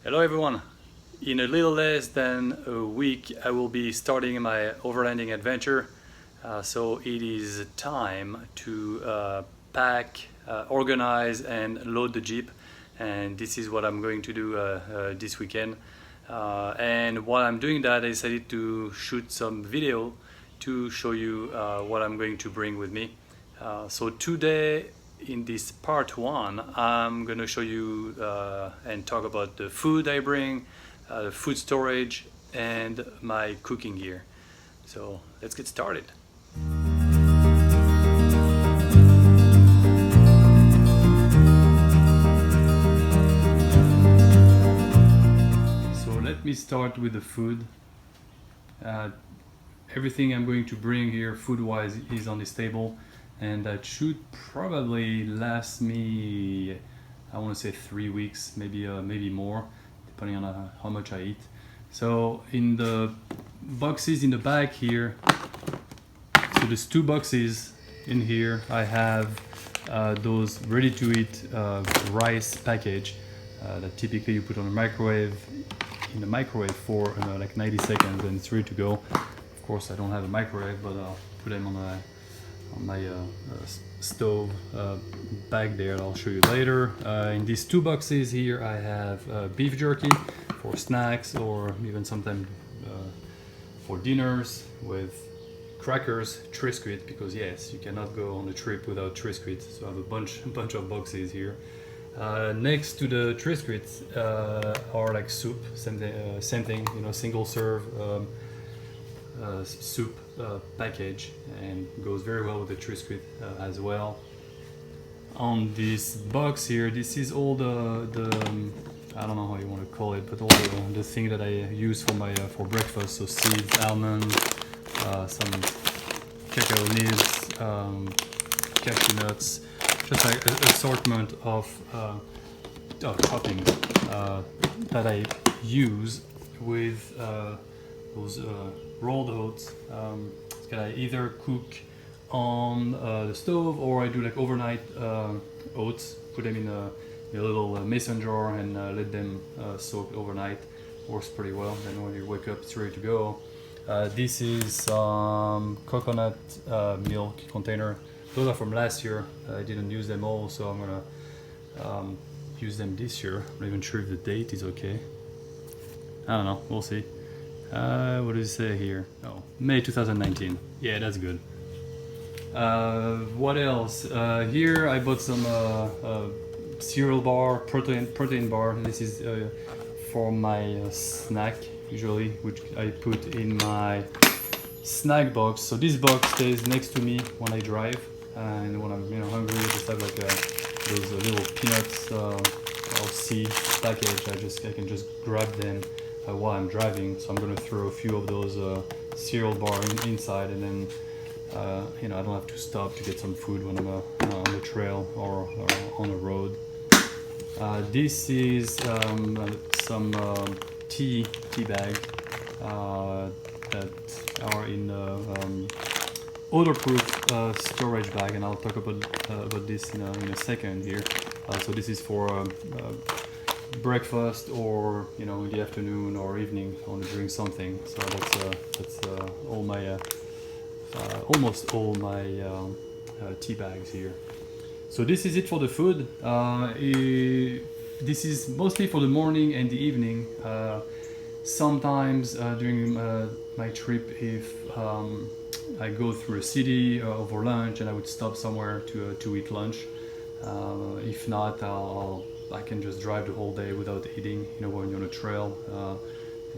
Hello everyone! In a little less than a week I will be starting my overlanding adventure. So it is time to pack, organize and load the Jeep, and this is what I'm going to do this weekend. And while I'm doing that I decided to shoot some video to show you what I'm going to bring with me. So today in this part one, I'm gonna show you and talk about the food I bring, the food storage, and my cooking gear. So let's get started. So let me start with the food. Uh, Everything I'm going to bring here food-wise is on this table, and that should probably last me, I want to say 3 weeks, maybe more, depending on how much I eat. So in the boxes in the back here, so there's 2 boxes in here. I have those ready-to-eat rice package that typically you put on a microwave, in the microwave for like 90 seconds, and it's ready to go. Of course, I don't have a microwave, but I'll put them on my stove back there. I'll show you later. In these 2 boxes here, I have beef jerky for snacks, or even sometimes for dinners, with crackers, Triscuit, because yes, you cannot go on a trip without Triscuit. So I have a bunch of boxes here. Next to the Triscuits are like soup, same thing, single serve. Soup package, and goes very well with the Triscuit as well. On this box here, this is all the I don't know how you want to call it, but all the thing that I use for my for breakfast. So seeds, almonds, some cacao nibs, cashew nuts, just like an assortment of toppings that I use with those rolled oats that I either cook on the stove, or I do like overnight oats, put them in a little mason jar and let them soak overnight. Works pretty well. Then when you wake up, it's ready to go. This is some coconut milk container. Those are from last year. I didn't use them all, so I'm gonna use them this year. I'm not even sure if the date is okay. I don't know, we'll see. What does it say here? Oh, May 2019. Yeah, that's good. What else? Here I bought some cereal bar, protein bar. This is for my snack, usually, which I put in my snack box. So this box stays next to me when I drive, and when I'm hungry, I just have like those little peanuts or seeds package. I can just grab them while I'm driving. So I'm gonna throw a few of those cereal bar inside, and then I don't have to stop to get some food when I'm on the trail or on the road. This is some tea bag that are in odor-proof storage bag, and I'll talk about this in a second here. So this is for breakfast, or in the afternoon or evening I want to drink something. So that's all my almost all my tea bags here. So this is it for the food. This is mostly for the morning and the evening. Sometimes during my trip, if I go through a city over lunch, and I would stop somewhere to eat lunch. If not, I can just drive the whole day without eating. When you're on a trail,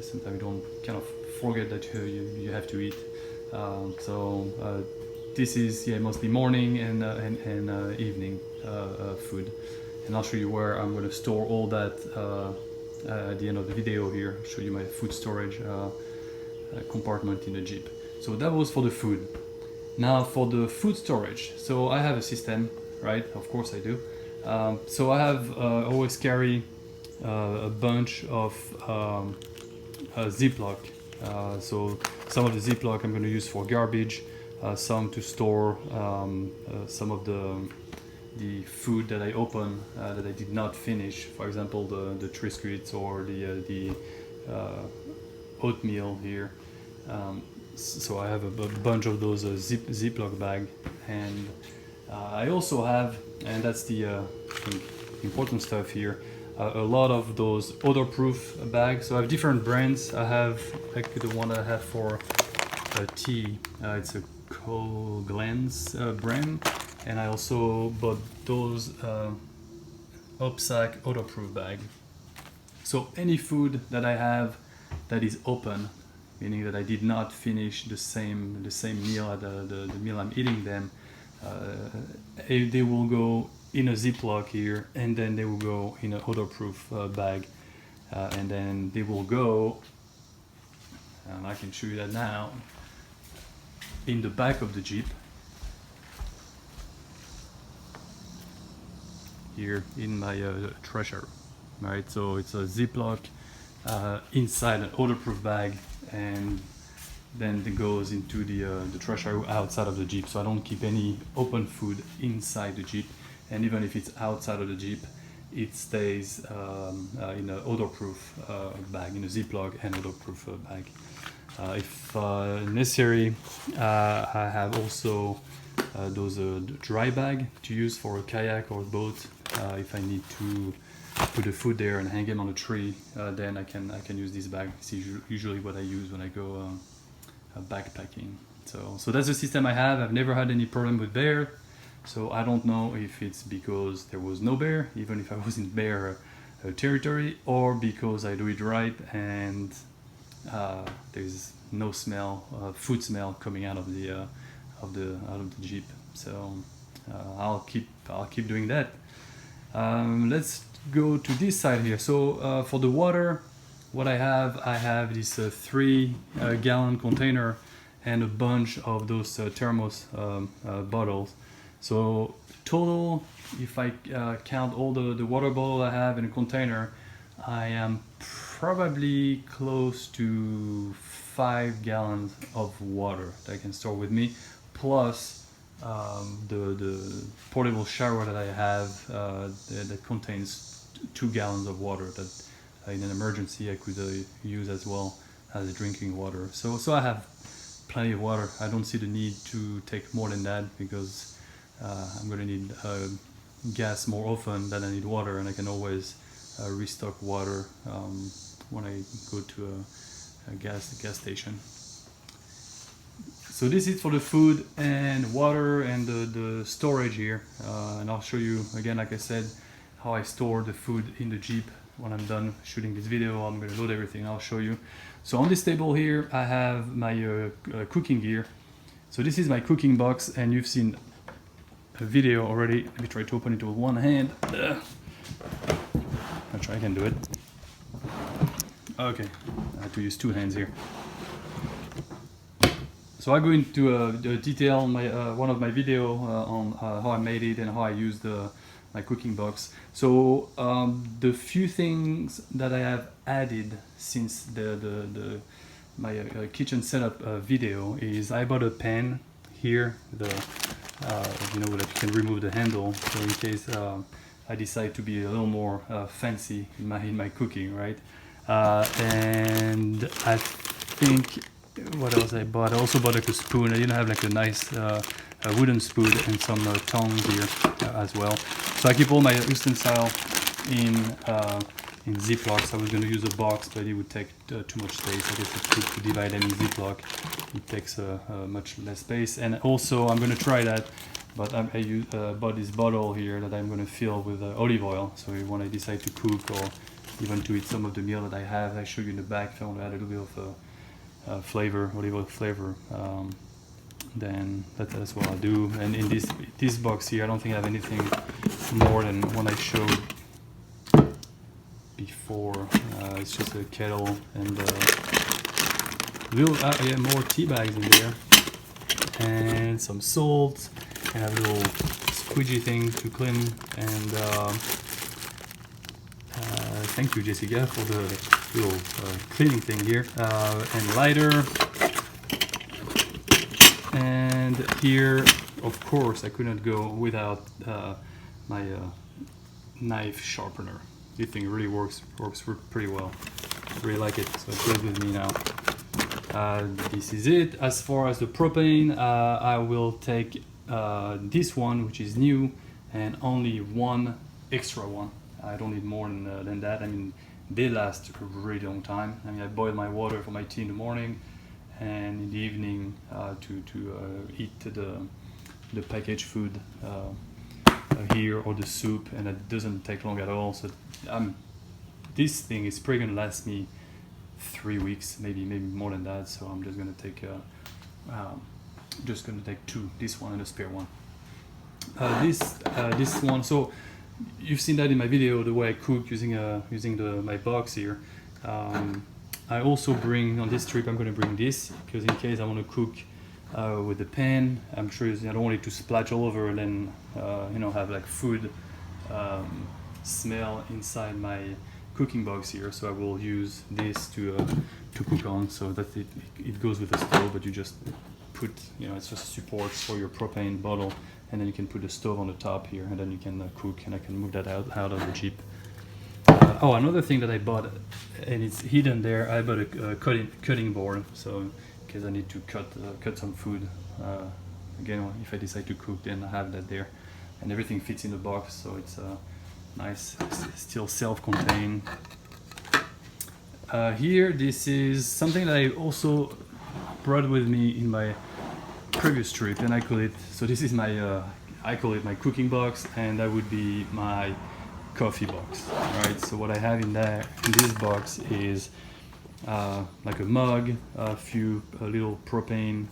sometimes you don't kind of forget that you have to eat. So this is mostly morning and evening food, and I'll show you where I'm going to store all that at the end of the video here. I'll show you my food storage compartment in the Jeep. So that was for the food. Now for the food storage. So I have a system, right? Of course I do. So I have always carry a bunch of Ziploc. So some of the Ziploc I'm going to use for garbage, some to store some of the the food that I open that I did not finish. For example, the triscuits or the oatmeal here. So I have a bunch of those Ziploc bag, and I also have, and that's the important stuff here, a lot of those odor-proof bags. So I have different brands. I have like the one I have for tea. It's a Glens brand, and I also bought those Upsack odor-proof bag. So any food that I have that is open, meaning that I did not finish the same meal at the meal I'm eating them, they will go in a Ziploc here, and then they will go in an odor-proof bag, and then they will go, and I can show you that now, in the back of the Jeep here in my treasure. Right, so it's a Ziploc inside an odor-proof bag, and then it goes into the treasure outside of the Jeep. So I don't keep any open food inside the Jeep, and even if it's outside of the Jeep, it stays in an odor-proof bag, in a Ziploc and odor-proof bag. If necessary, I have also those dry bag to use for a kayak or boat. If I need to put the food there and hang them on a tree, then I can use this bag. It's usually what I use when I go backpacking. So that's the system I have. I've never had any problem with bear. So I don't know if it's because there was no bear, even if I was in bear territory, or because I do it right and there's no smell, food smell coming out of the Jeep. So I'll keep doing that. Let's go to this side here. So for the water, what I have this 3-gallon container and a bunch of those thermos bottles. So total, if I count all the water bottles I have in a container, I am probably close to 5 gallons of water that I can store with me, plus the portable shower that I have that contains 2 gallons of water that in an emergency I could use as well as drinking water. So I have plenty of water. I don't see the need to take more than that, because I'm going to need gas more often than I need water, and I can always restock water when I go to a gas station. So this is for the food and water and the storage here, and I'll show you again, like I said, how I store the food in the Jeep. When I'm done shooting this video, I'm going to load everything. I'll show you. So on this table here, I have my cooking gear. So this is my cooking box, and you've seen a video already. Let me try to open it with one hand. I'll try, I can do it. Okay, I have to use 2 hands here. So I go into detail on my one of my video on how I made it and how I used my cooking box. So the few things that I have added since my kitchen setup video is I bought a pan here, you know, that you can remove the handle, so in case I decide to be a little more fancy in my cooking, right? And I think, what else I bought? I also bought like a spoon. I didn't have like a nice a wooden spoon and some tongs here as well. So I keep all my utensils in Ziplocs. I was going to use a box, but it would take too much space. I guess it's good to divide them in Ziploc. It takes much less space. And also, I'm going to try that, but I bought this bottle here that I'm going to fill with olive oil. So when I decide to cook or even to eat some of the meal that I have, I show you in the back if I want to add a little bit of flavor, olive oil flavor, then that's what I'll do. And in this box here, I don't think I have anything more than what I showed before. It's just a kettle and more tea bags in there, and some salt, and a little squeegee thing to clean. And thank you, Jessica, for the little cleaning thing here, and lighter. And here, of course, I couldn't go without knife sharpener. This thing really works pretty well. Really like it, so it goes with me now. This is it. As far as the propane, I will take this one, which is new, and only one extra one. I don't need more than that. I mean, they last a really long time. I mean, I boil my water for my tea in the morning, and in the evening to eat the packaged food here, or the soup, and it doesn't take long at all. So this thing is probably gonna last me 3 weeks, maybe more than that. So I'm just gonna take two, this one and a spare one. This one. So you've seen that in my video, the way I cook using my box here. I also bring on this trip. I'm gonna bring this because in case I want to cook with the pan, I'm sure I don't want it to splash all over and then have like food smell inside my cooking box here. So I will use this to cook on, so that it goes with the stove, but you just put, it's just support for your propane bottle, and then you can put the stove on the top here, and then you can cook, and I can move that out of the Jeep. Another thing that I bought, and it's hidden there, I bought a cutting board, so in case I need to cut some food, again, if I decide to cook, then I have that there, and everything fits in the box, so it's nice, still self-contained. Here, this is something that I also brought with me in my previous trip, and I call it my cooking box, and that would be my coffee box. Right, so what I have in this box is like a mug, a little propane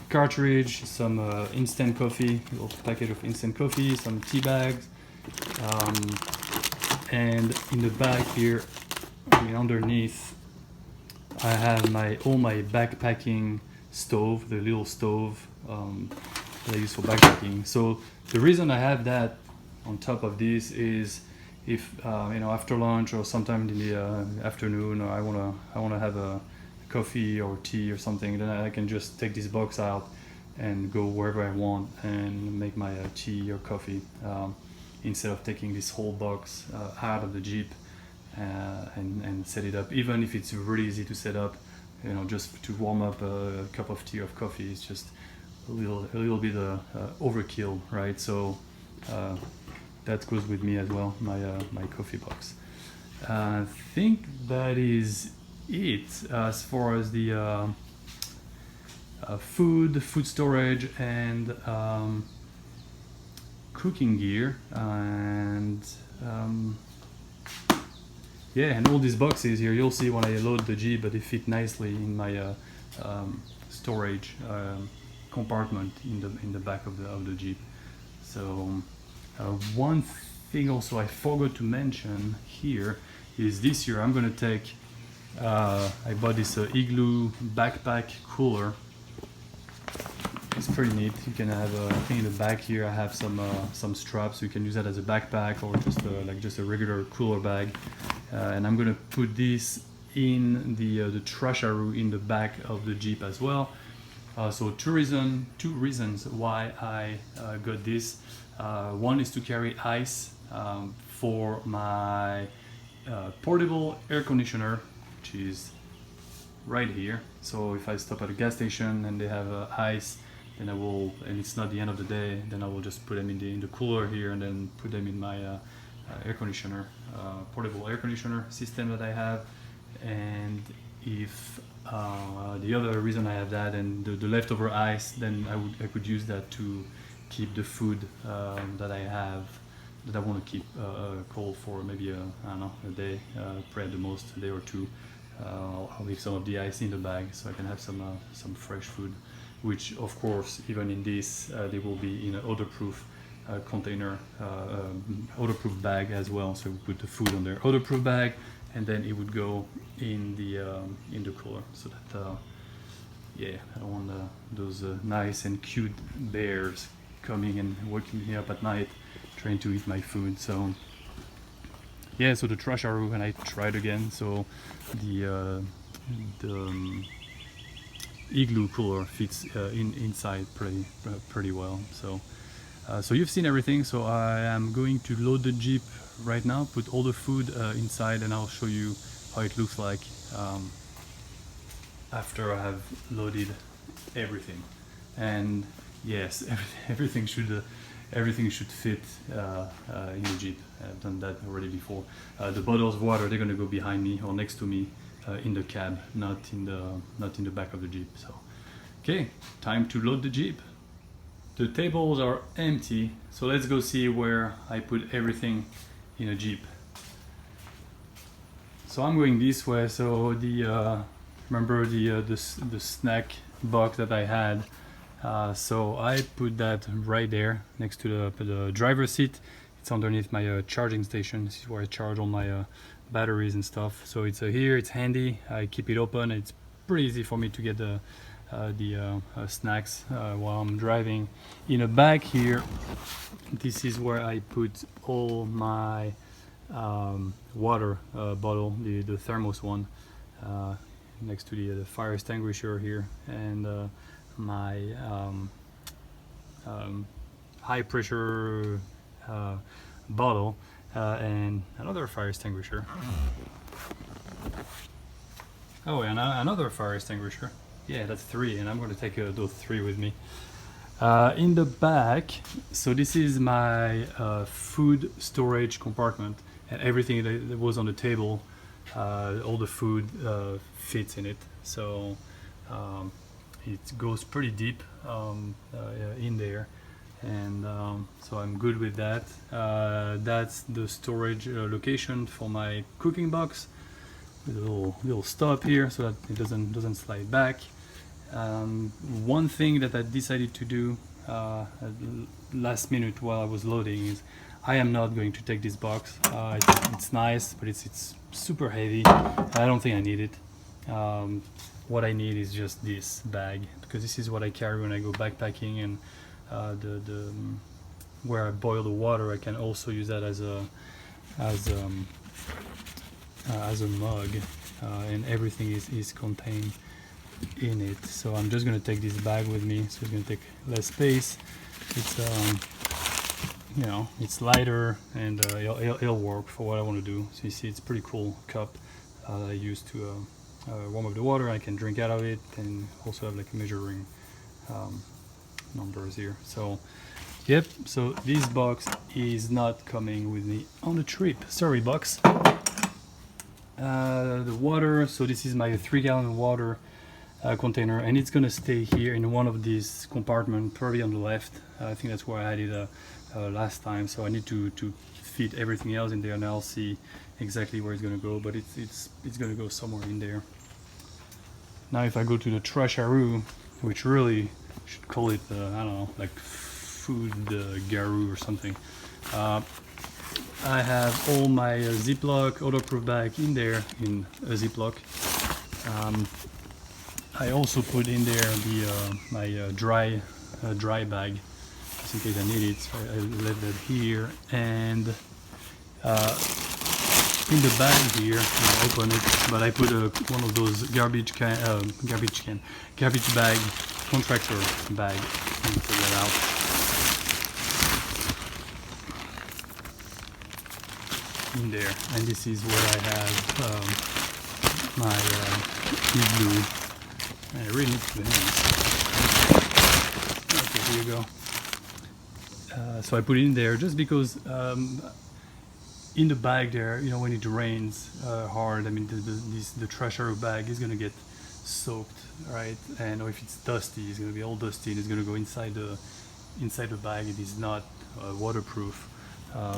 cartridge, some instant coffee, a little packet of instant coffee, some tea bags, and in the back here, underneath, I have all my backpacking stove, the little stove that I use for backpacking. So the reason I have that on top of this is if after lunch or sometime in the afternoon, or I wanna have a coffee or tea or something, then I can just take this box out and go wherever I want and make my tea or coffee, instead of taking this whole box out of the Jeep and set it up. Even if it's really easy to set up, just to warm up a cup of tea or coffee, it's just a little bit overkill, right? So that goes with me as well, my coffee box. I think that is it as far as the food storage and cooking gear, and and all these boxes here, you'll see when I load the Jeep, but they fit nicely in my storage compartment in the back of the Jeep. So one thing also I forgot to mention here is this year I'm gonna take I bought this Igloo backpack cooler. It's pretty neat. You can have I think in the back here I have some straps, so you can use that as a backpack or just a regular cooler bag. And I'm gonna put this in the trash arrow in the back of the Jeep as well. So two reasons why I got this. One is to carry ice for my portable air conditioner, which is right here. So if I stop at a gas station and they have ice, then and it's not the end of the day, then I will just put them in the cooler here, and then put them in my air conditioner, portable air conditioner system that I have. And if the other reason I have that, and the leftover ice, then I could use that to keep the food that I have, that I want to keep cold for maybe a day, probably at the most a day or two. I'll leave some of the ice in the bag so I can have some fresh food, which of course even in this they will be in an odor-proof container, odor-proof bag as well. So we put the food on their odor-proof bag, and then it would go in the cooler, so that I don't want those nice and cute bears coming and waking me up at night trying to eat my food. So so the trash arrow, and I tried again. So the Igloo cooler fits inside pretty well. So So you've seen everything, so I am going to load the Jeep right now, put all the food inside, and I'll show you how it looks like after I have loaded everything. And yes, everything should fit in the Jeep. I've done that already before. The bottles of water, they're gonna go behind me or next to me in the cab, not in the back of the Jeep. So okay, time to load the Jeep. The tables are empty, so let's go see where I put everything in a Jeep. So I'm going this way. So the remember the snack box that I had. So I put that right there next to the driver's seat. It's underneath my charging station. This is where I charge all my batteries and stuff. So it's here. It's handy. I keep it open. It's pretty easy for me to get the snacks while I'm driving. In the back here, this is where I put all my water bottle, the thermos one, next to the fire extinguisher here, and my high pressure bottle and another fire extinguisher. Oh, and another fire extinguisher. Yeah, that's 3, and I'm going to take those 3 with me. In the back, so this is my food storage compartment, and everything that was on the table, all the food fits in it. So it goes pretty deep in there, and so I'm good with that. That's the storage location for my cooking box, with a little stop here so that it doesn't slide back. One thing that I decided to do at last minute while I was loading is I am not going to take this box. It's nice, but it's super heavy. I don't think I need it. What I need is just this bag, because this is what I carry when I go backpacking, and where I boil the water, I can also use that as a mug, and everything is contained in it. So I'm just going to take this bag with me, so it's going to take less space. It's it's lighter, and it'll work for what I want to do. So you see, it's a pretty cool cup that I use to warm up the water. I can drink out of it, and also have like measuring numbers here. So yep, so this box is not coming with me on the trip. Sorry, box. The water, so this is my 3-gallon water container, and it's gonna stay here in one of these compartments, probably on the left. I think that's where I had it last time, so I need to fit everything else in there, and I'll see exactly where it's gonna go, but it's gonna go somewhere in there. Now if I go to the trasharoo, which really should call it I don't know, like food garou or something, I have all my Ziploc waterproof bag in there in a Ziploc. I also put in there my dry bag, just in case I need it. So I left that here, and in the bag here, I open it, but I put one of those garbage bag contractor bag. Let me take that out. In there, and this is where I have my Igloo. I really need two hands. Okay, here you go. So I put it in there just because in the bag there, when it rains hard, I mean the trasher bag is gonna get soaked, right? And if it's dusty, it's gonna be all dusty, and it's gonna go inside the bag. It is not waterproof.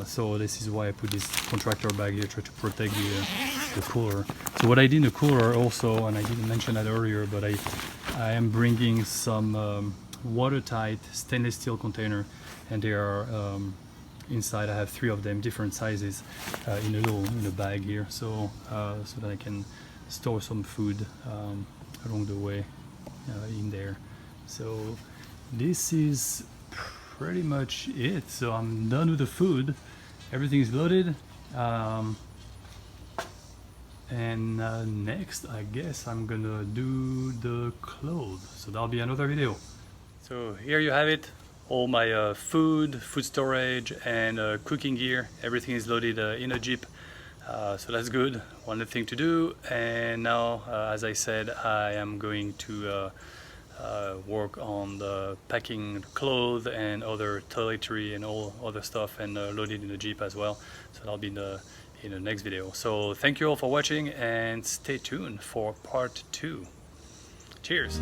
So this is why I put this contractor bag here, try to protect the cooler. So what I did in the cooler also, and I didn't mention that earlier, but I am bringing some watertight stainless steel container, and they are inside. I have 3 of them, different sizes, in a bag here, so that I can store some food along the way in there. So this is pretty much it. So I'm done with the food, everything is loaded, and next I guess I'm gonna do the clothes, so that'll be another video. So here you have it, all my food storage, and cooking gear. Everything is loaded in a Jeep, so that's good. One thing to do. And now, as I said, I am going to work on the packing clothes and other toiletry and all other stuff, and load it in the Jeep as well. So that'll be in the next video. So thank you all for watching, and stay tuned for part 2. Cheers.